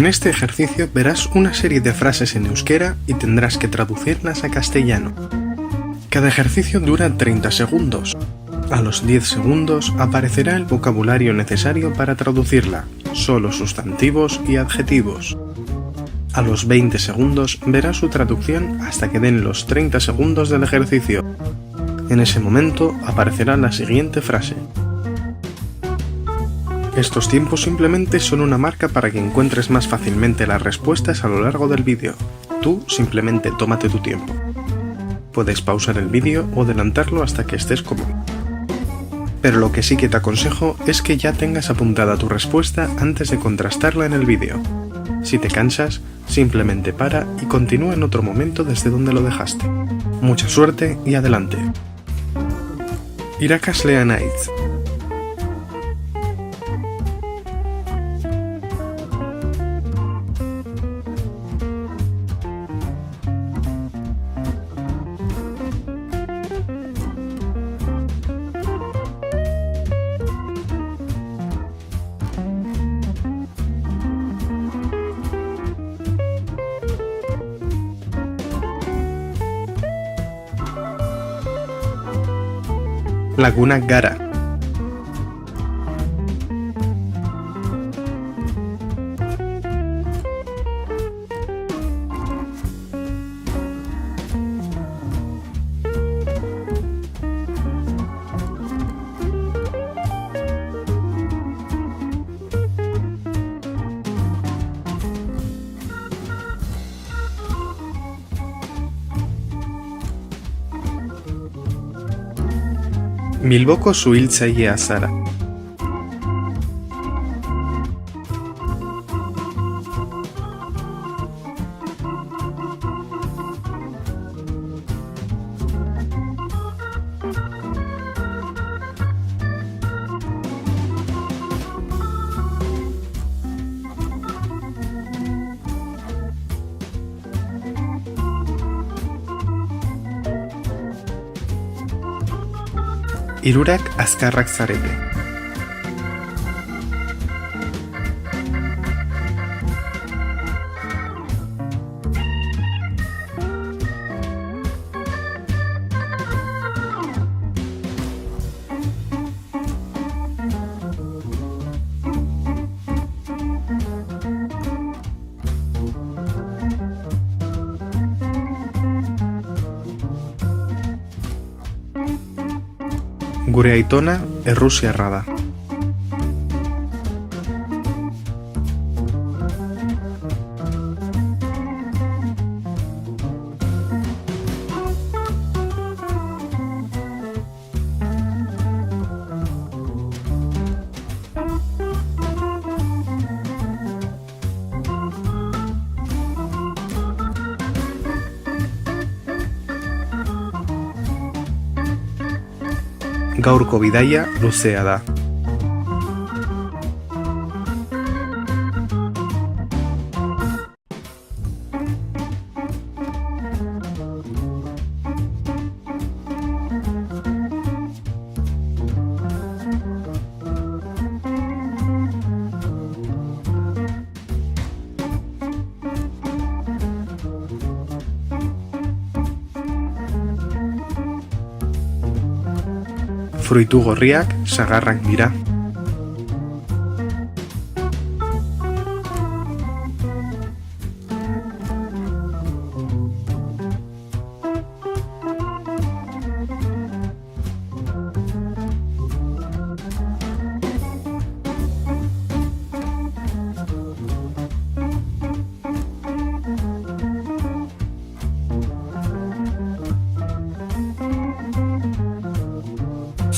En este ejercicio verás una serie de frases en euskera y tendrás que traducirlas a castellano. Cada ejercicio dura 30 segundos. A los 10 segundos aparecerá el vocabulario necesario para traducirla, solo sustantivos y adjetivos. A los 20 segundos verás su traducción hasta que den los 30 segundos del ejercicio. En ese momento aparecerá la siguiente frase. Estos tiempos simplemente son una marca para que encuentres más fácilmente las respuestas a lo largo del vídeo. Tú simplemente tómate tu tiempo. Puedes pausar el vídeo o adelantarlo hasta que estés cómodo. Pero lo que sí que te aconsejo es que ya tengas apuntada tu respuesta antes de contrastarla en el vídeo. Si te cansas, simplemente para y continúa en otro momento desde donde lo dejaste. Mucha suerte y adelante. Irakasle naiz. Lagunak gara. Bilboko suhiltzailea zara. Hirurak azkarrak zarete. Gure aitona errusiarra da. Gaurko bidaia luzea da. Fruitu gorriak sagarrak dira.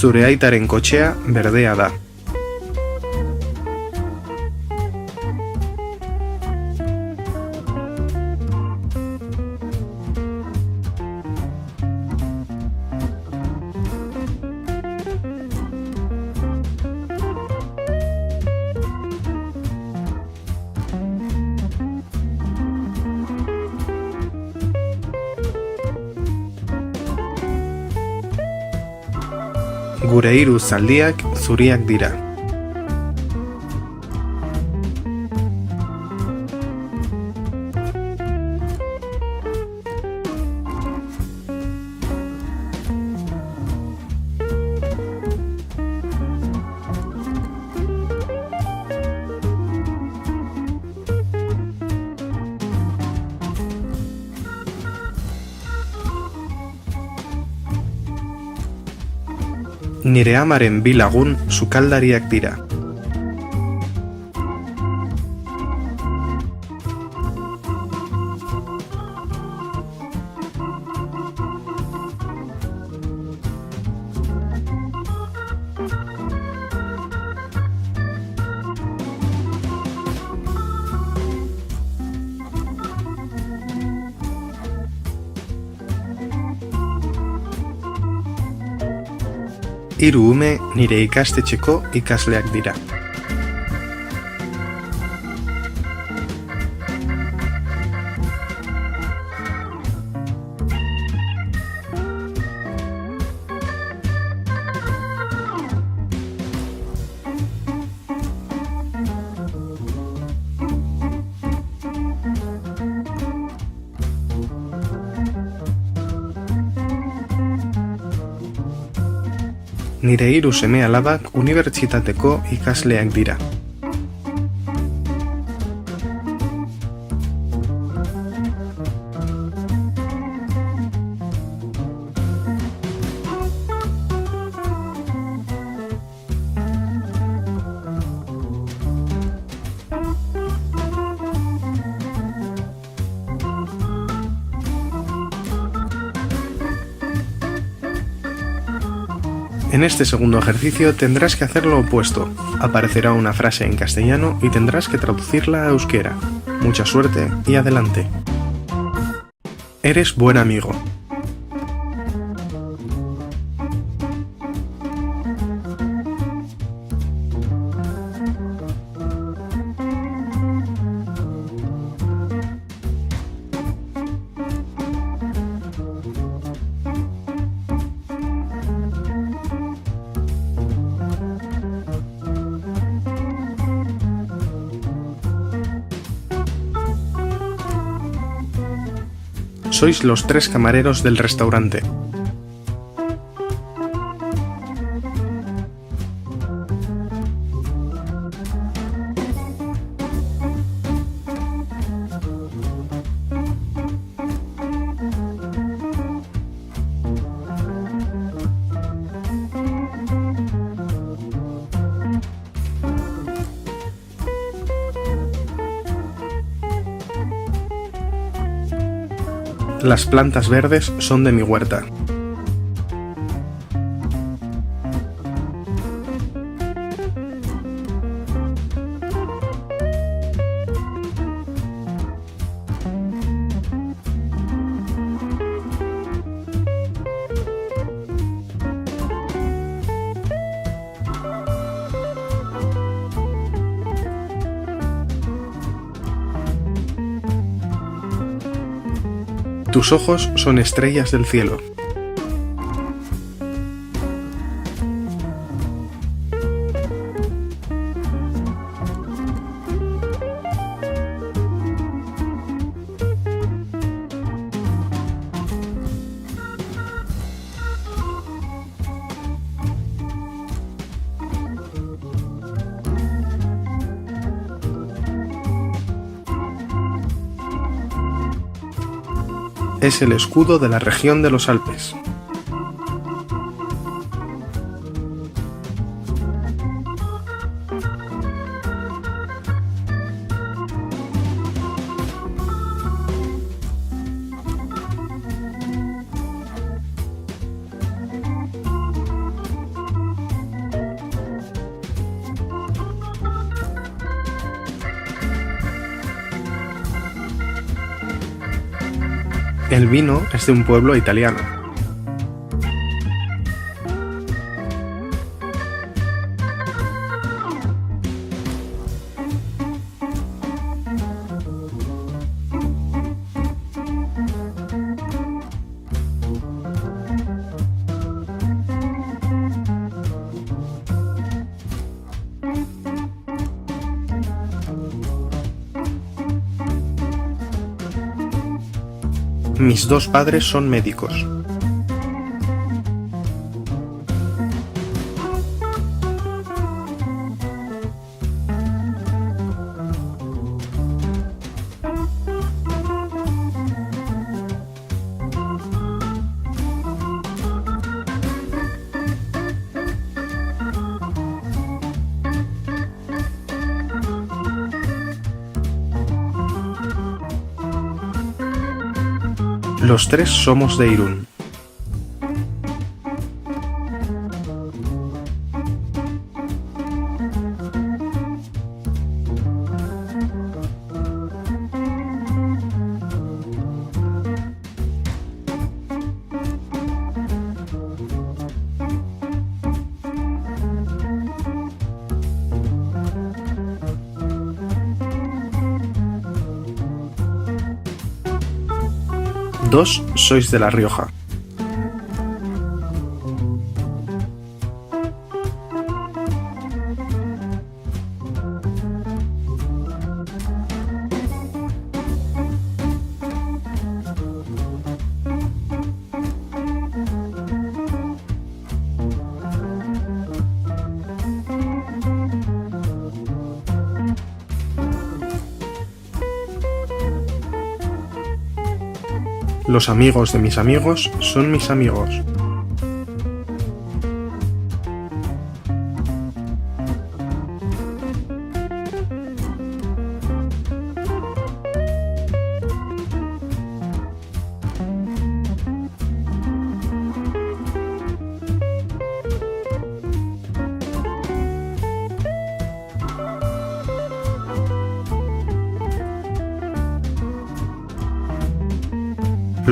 Zure aitaren kotxea berdea da. Gure hiru zaldiak zuriak dira. Nire amaren bi lagun sukaldariak dira. Hiru ume nire ikastetxeko ikasleak dira. Nire hiru seme-alabak unibertsitateko ikasleak dira. En este segundo ejercicio tendrás que hacer lo opuesto. Aparecerá una frase en castellano y tendrás que traducirla a euskera. Mucha suerte y adelante. Eres buen amigo. Sois los tres camareros del restaurante. Las plantas verdes son de mi huerta. Tus ojos son estrellas del cielo. Es el escudo de la región de los Alpes. El vino es de un pueblo italiano. Mis dos padres son médicos. Los tres somos de Irún. Dos sois de La Rioja. Los amigos de mis amigos son mis amigos.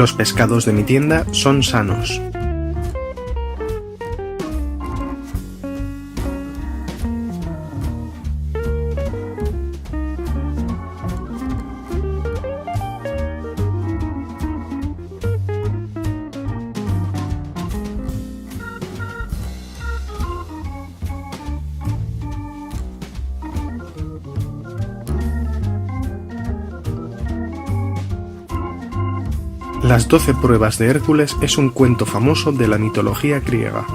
Los pescados de mi tienda son sanos. Las 12 pruebas de Hércules es un cuento famoso de la mitología griega.